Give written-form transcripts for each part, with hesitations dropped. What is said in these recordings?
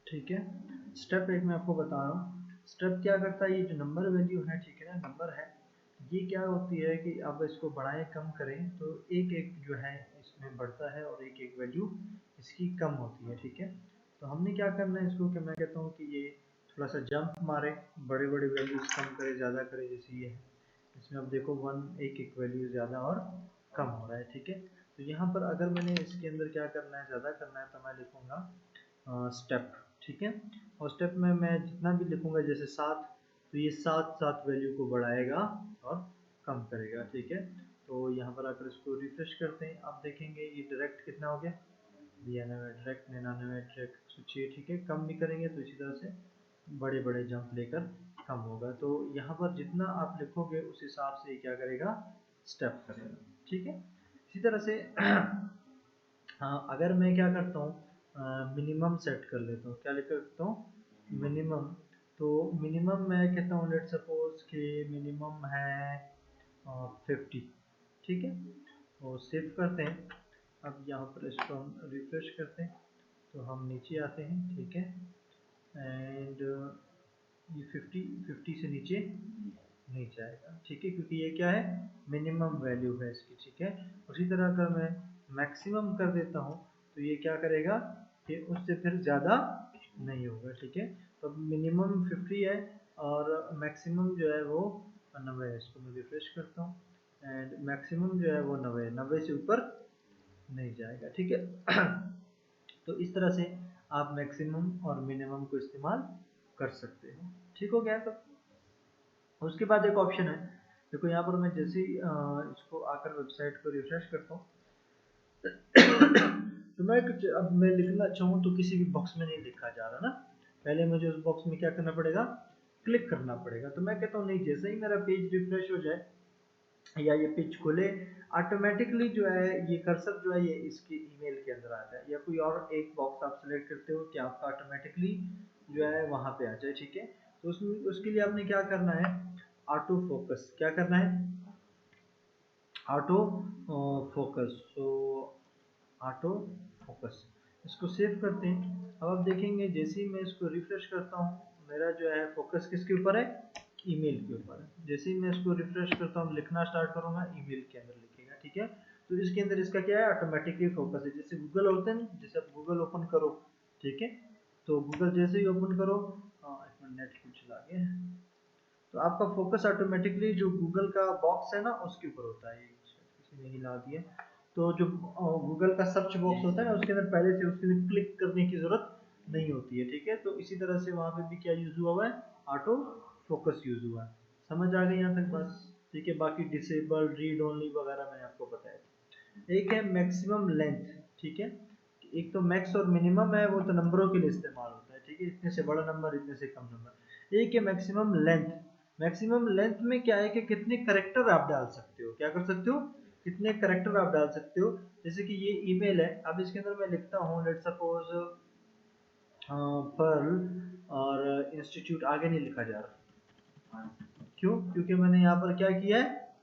ठीक है। स्टेप एक मैं आपको बता रहा हूँ। स्टेप क्या करता है, ये जो नंबर वैल्यू है, ठीक है ना, नंबर है, ये क्या होती है कि आप इसको बढ़ाएं कम करें तो एक एक जो है इसमें बढ़ता है और एक एक वैल्यू इसकी कम होती है, ठीक है। तो हमने क्या करना है इसको, कि मैं कहता हूँ कि ये थोड़ा सा जंप मारे, बड़े बड़े वैल्यूज कम करे ज़्यादा करे, जैसे ये है, इसमें अब देखो वन एक एक वैल्यू ज़्यादा और कम हो रहा है, ठीक है। तो यहाँ पर अगर मैंने इसके अंदर क्या करना है, ज़्यादा करना है, तो मैं लिखूँगा स्टेप, ठीक है। और स्टेप में मैं जितना भी लिखूँगा, जैसे 7, तो ये 7 वैल्यू को बढ़ाएगा और कम करेगा, ठीक है। तो यहाँ पर आकर इसको रिफ्रेश करते हैं, आप देखेंगे ये डायरेक्ट कितना हो गया, 92 डायरेक्ट, 99 डायरेक्ट 106, ठीक है। कम भी करेंगे तो इसी तरह से बड़े बड़े जंप लेकर कम होगा। तो यहाँ पर जितना आप लिखोगे उस हिसाब से क्या करेगा, स्टेप करेगा, ठीक है। इसी तरह से हाँ, अगर मैं क्या करता हूँ, मिनिमम सेट कर लेता हूँ, क्या लिख करता हूँ, मिनिमम। तो मिनिमम मैं कहता हूँ, लेट सपोज कि मिनिमम है 50, ठीक है। तो सेव करते हैं। अब यहाँ पर इसको हम रिफ्रेश करते हैं तो हम नीचे आते हैं, ठीक है। एंड ये 50 से नीचे नहीं जाएगा, ठीक है, क्योंकि ये क्या है, मिनिमम वैल्यू है इसकी, ठीक है। उसी तरह अगर मैं मैक्सिमम कर देता हूँ तो ये क्या करेगा कि उससे फिर ज़्यादा नहीं होगा, ठीक है। तो मिनिमम 50 है और मैक्सिमम जो है वो 90 है। इसको मैं रिफ्रेश करता हूँ एंड मैक्सिमम जो है वो 90 से ऊपर नहीं जाएगा, ठीक है। तो इस तरह से आप मैक्सिमम और मिनिमम को इस्तेमाल कर सकते हो, ठीक हो गया। तो उसके बाद एक ऑप्शन है, देखो यहाँ पर मैं जैसे ही इसको आकर वेबसाइट को रिफ्रेश करता हूँ तो मैं कुछ अब मैं लिखना चाहूँ तो किसी भी बॉक्स में नहीं लिखा जा रहा ना, पहले मुझे उस बॉक्स में क्या करना पड़ेगा, क्लिक करना पड़ेगा। तो मैं कहता हूँ नहीं, जैसे ही मेरा पेज रिफ्रेश हो जाए या ये पेज खुले, ऑटोमेटिकली जो है ये कर्सर जो है ये इसकी ईमेल के अंदर आ जाए, या कोई और एक बॉक्स आप सेलेक्ट करते हो कि आपका ऑटोमेटिकली जो है वहाँ पे आ जाए, ठीक है। तो उसमें उसके लिए आपने क्या करना है, ऑटो फोकस, क्या करना है, ऑटो फोकस। तो ऑटो फोकस, इसको सेव करते हैं। अब आप देखेंगे जैसे ही मैं इसको रिफ्रेश करता हूँ, मेरा जो है फोकस किसके ऊपर है, ईमेल के ऊपर है। जैसे ही मैं इसको रिफ्रेश करता हूँ, लिखना स्टार्ट करूँगा, ईमेल के अंदर लिखेगा, ठीक है। तो इसके अंदर इसका क्या है, ऑटोमेटिकली फोकस है। जैसे गूगल होते हैं ना, जैसे आप गूगल ओपन करो, ठीक है, तो गूगल जैसे ही ओपन करो, एक मिनट नेट कुछ चला गया, तो आपका फोकस ऑटोमेटिकली जो गूगल का बॉक्स है ना उसके ऊपर होता है। किसी ने हिला दिया, तो जो गूगल का सर्च बॉक्स होता है ना उसके अंदर पहले से उसके अंदर क्लिक करने की जरूरत नहीं होती है, ठीक है। तो इसी तरह से वहाँ पे भी क्या यूज हुआ है, ऑटो फोकस यूज हुआ है। समझ आ गई यहाँ तक बस, ठीक है। बाकी डिसेबल, रीड ओनली वगैरह मैंने आपको बताया। एक है मैक्सिमम लेंथ, ठीक है। एक तो मैक्स और मिनिमम है, वो तो नंबरों के लिए इस्तेमाल होता है, ठीक है, इतने से बड़ा नंबर, इतने से कम नंबर। एक है मैक्सिमम लेंथ। मैक्सिमम लेंथ में क्या है कि कितने करेक्टर आप डाल सकते हो, क्या कर सकते हो, कितने करेक्टर आप डाल सकते हो। जैसे कि ये ईमेल है, अब इसके अंदर मैं लिखता हूँ लेट सपोज पर्ल और इंस्टीट्यूट, आगे नहीं लिखा जा रहा, क्यों, क्योंकि मैंने यहाँ पर क्या किया है,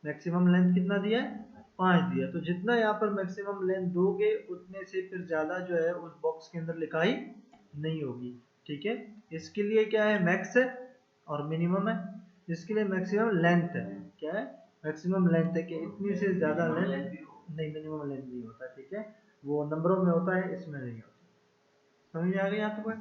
मैक्सिमम लेंथ कितना दिया है, 5 दिया। तो जितना यहाँ पर मैक्सिमम लेंथ दोगे उतने से फिर ज़्यादा जो है उस बॉक्स के अंदर लिखाई नहीं होगी, ठीक है। इसके लिए क्या है, मैक्स है और मिनिमम है, इसके लिए मैक्सिमम लेंथ है, क्या है, मैक्सिमम लेंथ है कि इतनी से ज़्यादा लेंथ नहीं, मिनिमम लेंथ नहीं होता, ठीक है, वो नंबरों में होता है, इसमें नहीं होता। समझ आ गई आपको।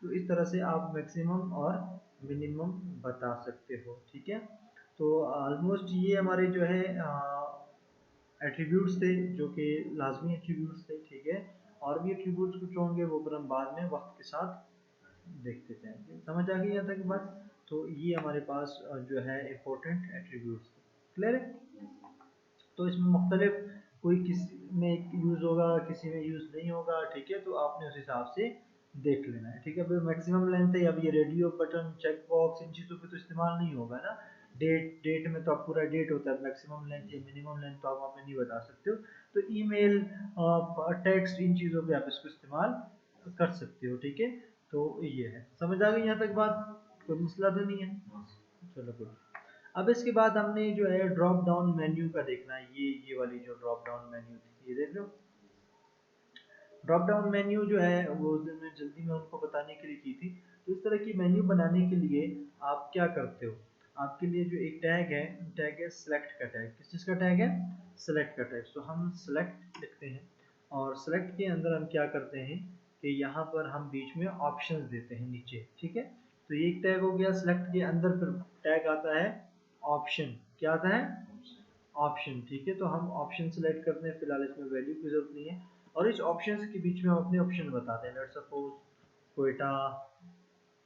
तो इस तरह से आप मैक्सिमम और मिनिमम बता सकते हो, ठीक है। तो ऑलमोस्ट ये हमारे जो है एट्रीब्यूट्स थे, जो कि लाजमी एट्रीब्यूट्स थे, ठीक है। और भी एट्रीब्यूट्स कुछ होंगे वो फिर हम बाद में वक्त के साथ देखते जाएंगे। समझ आ गई यहाँ तक बात। तो ये हमारे पास जो है इम्पोर्टेंट एट्रीब्यूट्स थे, क्लियर है। तो इसमें मुख्तलिफ, कोई किसी में यूज़ होगा किसी में यूज़ नहीं होगा, ठीक है। तो आपने उस हिसाब से देख लेना है, ठीक है। अभी मैक्सिमम लेंथ है, अब ये रेडियो बटन, चेक बॉक्स, इन चीज़ों पे तो इस्तेमाल नहीं होगा ना। डेट में तो आप पूरा डेट होता है, मैक्सिमम लेंथ या मिनिमम लेंथ तो आप वहाँ पे नहीं बता सकते हो। तो ईमेल, टेक्स्ट, इन चीज़ों पे आप इसको इस्तेमाल कर सकते हो, ठीक है। तो ये है, समझ आ गई यहाँ तक बात, कोई मसला तो नहीं है, चलो गुड। अब इसके बाद हमने जो है ड्रॉप डाउन मेन्यू का देखना है, ये वाली जो ड्रॉप डाउन मेन्यू थी, ये देख लो, ड्रॉप डाउन मेन्यू जो है वो मैं जल्दी में उनको बताने के लिए की थी। तो इस तरह की मेन्यू बनाने के लिए आप क्या करते हो, आपके लिए जो एक टैग है सेलेक्ट का टैग। किस चीज़ का टैग है? सेलेक्ट का टैग। तो हम सेलेक्ट लिखते हैं और सेलेक्ट के अंदर हम क्या करते हैं कि यहाँ पर हम बीच में ऑप्शंस देते हैं नीचे, ठीक है। तो ये एक टैग हो गया। सेलेक्ट के अंदर फिर टैग आता है ऑप्शन। क्या आता है? ऑप्शन, ठीक है। तो हम ऑप्शन सेलेक्ट करते हैं, फिलहाल इसमें वैल्यू की जरूरत नहीं है। और इस ऑप्शन के बीच में हम अपने ऑप्शन बताते हैं। लेट्स सपोज कोयटा,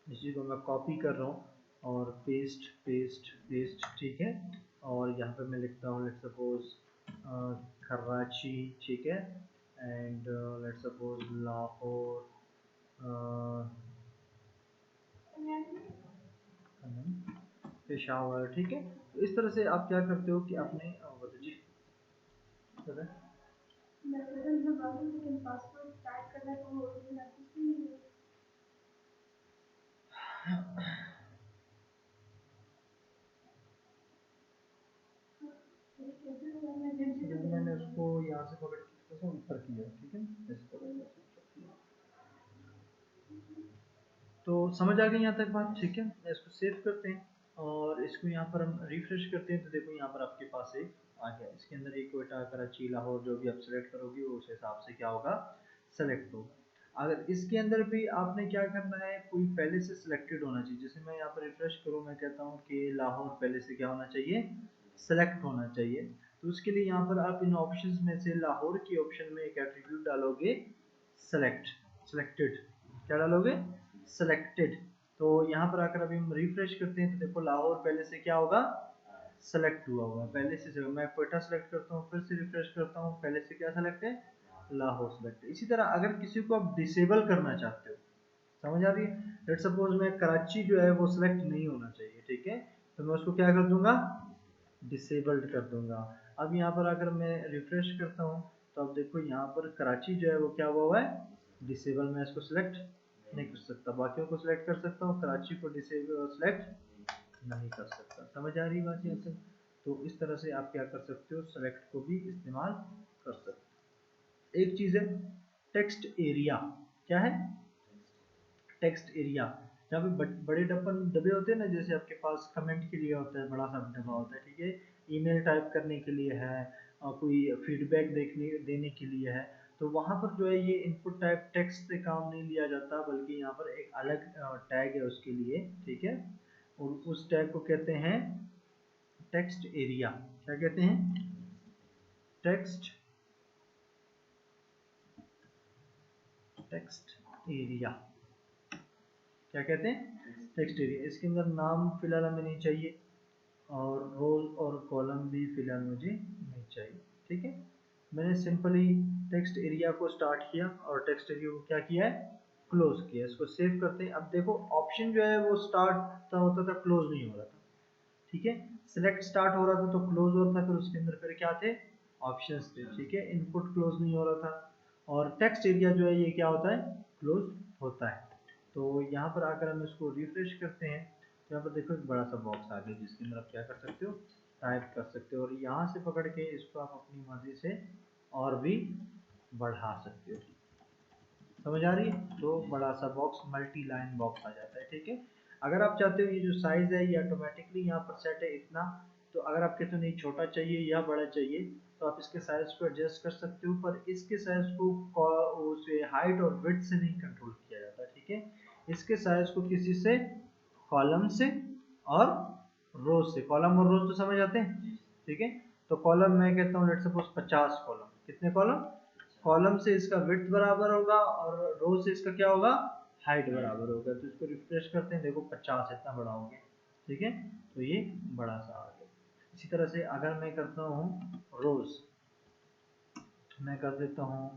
इसी को मैं कॉपी कर रहा हूँ और पेस्ट पेस्ट पेस्ट, ठीक है। और यहाँ पे मैं लिखता हूँ लेट्स सपोज कराची, ठीक है। And let's suppose Lahore, Peshawar, ठीक है। तो इस तरह से आप क्या करते हो कि अपने जी मैंने उसको यहाँ से पकड़ के थोड़ा सा ऊपर किया, ठीक है। इसको तो समझ आ गई यहाँ तक बात, ठीक है। इसको सेव करते हैं और इसको यहाँ पर हम रिफ्रेश करते हैं। तो देखो यहाँ पर आपके पास एक आ गया। इसके अंदर एक कोयटा, कराची, लाहौर जो भी आप सेलेक्ट करोगे वो उस हिसाब से क्या होगा, सेलेक्ट होगा। अगर इसके अंदर भी आपने क्या करना है, कोई पहले से सिलेक्टेड होना चाहिए। जैसे मैं यहाँ पर रिफ्रेश करूँ, मैं कहता हूँ कि लाहौर पहले से क्या होना चाहिए, सेलेक्ट होना चाहिए। तो उसके लिए यहाँ पर आप इन ऑप्शंस में से लाहौर के ऑप्शन में एक एट्रीब्यूट डालोगे, सेलेक्ट, सेलेक्टेड। क्या डालोगे? सेलेक्टेड। तो यहाँ पर आकर अभी हम रिफ्रेश करते हैं तो देखो लाहौर पहले से क्या होगा, सेलेक्ट हुआ होगा पहले से। मैं कोयटा सेलेक्ट करता हूँ, फिर से रिफ्रेश करता हूँ, पहले से क्या सेलेक्ट है, लाहौर सेलेक्ट है। इसी तरह अगर किसी को आप डिसेबल करना चाहते हो, समझ आ रही है। लेट्स सपोज मैं कराची जो है वो सिलेक्ट नहीं होना चाहिए, ठीक है। तो मैं उसको क्या कर दूंगा, डिसेबल्ड कर दूंगा। अब यहाँ पर अगर मैं रिफ्रेश करता हूँ तो अब देखो यहाँ पर कराची जो है वो क्या हुआ है, डिसेबल। मैं इसको सिलेक्ट नहीं कर सकता, बाकियों को सिलेक्ट कर सकता हूँ, कराची को डिसेबल सिलेक्ट नहीं कर सकता। समझ आ रही बात यहाँ तक? तो इस तरह से आप क्या कर सकते हो, सेलेक्ट को भी इस्तेमाल कर सकते हो। एक चीज़ है टेक्स्ट एरिया। क्या है? Text area. जहाँ पे बड़े डब्बे होते हैं ना, जैसे आपके पास कमेंट के लिए होता है, बड़ा सा डब्बा होता है, ठीक है। ईमेल टाइप करने के लिए है और कोई फीडबैक देने के लिए है। तो वहाँ पर जो है ये इनपुट टाइप टेक्स्ट से काम नहीं लिया जाता, बल्कि यहाँ पर एक अलग टैग है उसके लिए, ठीक है। और उस टैग को कहते हैं टेक्स्ट एरिया। क्या कहते हैं? Text text area. क्या कहते हैं? Text area. इसके अंदर नाम फिलहाल हमें नहीं चाहिए और रोज और कॉलम भी फिलहाल मुझे नहीं चाहिए, ठीक है। मैंने सिंपली टेक्स्ट एरिया को स्टार्ट किया और टेक्स्ट एरिया को क्या किया है, क्लोज किया। इसको सेव करते हैं। अब देखो ऑप्शन जो है वो स्टार्ट होता था, क्लोज नहीं हो रहा था, ठीक है। सिलेक्ट स्टार्ट हो रहा था तो क्लोज हो रहा था, फिर उसके अंदर फिर क्या थे, ऑप्शंस थे, ठीक है। इनपुट क्लोज नहीं हो रहा था। और टेक्स्ट एरिया जो है ये क्या होता है, क्लोज होता है। तो यहाँ पर आकर हम इसको रिफ्रेश करते हैं तो यहाँ पर देखो एक बड़ा सा बॉक्स आ गया जिसके अंदर आप क्या कर सकते हो, टाइप कर सकते हो। और यहाँ से पकड़ के इसको आप अपनी मर्जी से और भी बढ़ा सकते हो। समझ आ रही है? तो बड़ा सा बॉक्स, मल्टी लाइन बॉक्स आ जाता है, ठीक है। अगर आप चाहते हो ये जो साइज है ये ऑटोमेटिकली यहाँ पर सेट है इतना, तो अगर आप कहते हो नहीं छोटा चाहिए या बड़ा चाहिए तो आप इसके साइज को एडजस्ट कर सकते हो। पर इसके साइज को उसे हाइट और विड्थ से नहीं कंट्रोल किया जाता, ठीक है। इसके साइज को किसी से, कॉलम से और रोज से। कॉलम और रोज तो समझ आते हैं, ठीक है। तो कॉलम मैं कहता हूँ लेट्स सपोज 50 कॉलम। कितने कॉलम? कॉलम से इसका विड्थ बराबर होगा और रो से इसका क्या होगा, हाइट बराबर होगा। तो इसको रिफ्रेश करते हैं, देखो 50 इतना बड़ा हो गया, ठीक है। तो ये बड़ा सा आ गया। इसी तरह से अगर मैं करता हूँ रोज, मैं कर देता हूँ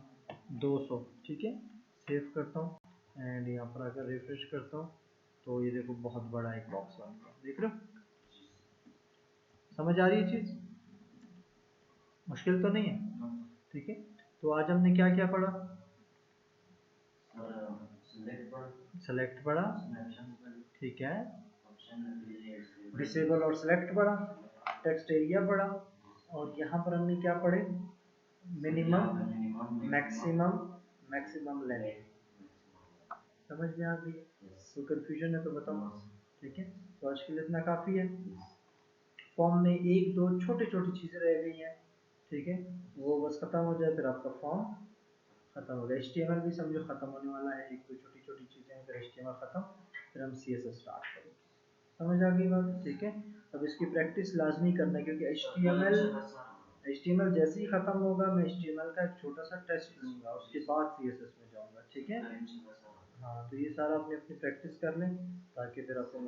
200, ठीक है। सेव करता हूँ एंड यहाँ पर अगर रिफ्रेश करता हूँ तो ये देखो बहुत बड़ा एक बॉक्स बन गया, देख रहे हो। समझ आ रही है चीज? मुश्किल तो नहीं है, ठीक है। तो आज हमने क्या क्या पढ़ा, सेलेक्ट पढ़ा, ठीक है। डिसेबल और सेलेक्ट पढ़ा, टेक्स्ट एरिया पढ़ा, और यहाँ पर हमने क्या पढ़े, मिनिमम, मैक्सिमम, मैक्सिमम लेंथ। समझ में आ गई? तो कन्फ्यूजन है तो बताओ। ठीक है, तो आज के लिए इतना काफ़ी है। फॉर्म में एक दो छोटी छोटी चीज़ें रह गई हैं, ठीक है, वो बस ख़त्म हो जाए फिर आपका फॉर्म ख़त्म हो गया। HTML भी समझो ख़त्म होने वाला है, एक दो छोटी छोटी चीज़ें हैं, फिर HTML ख़त्म, फिर हम CSS स्टार्ट करेंगे। समझ आ गई बात? ठीक है, अब इसकी प्रैक्टिस लाजमी करना है, क्योंकि HTML जैसे ही ख़त्म होगा मैं HTML का एक छोटा सा टेस्ट लूँगा, उसके बाद CSS में जाऊँगा। ठीक है, हाँ, तो ये सारा अपनी अपनी प्रैक्टिस कर लें ताकि फिर आपको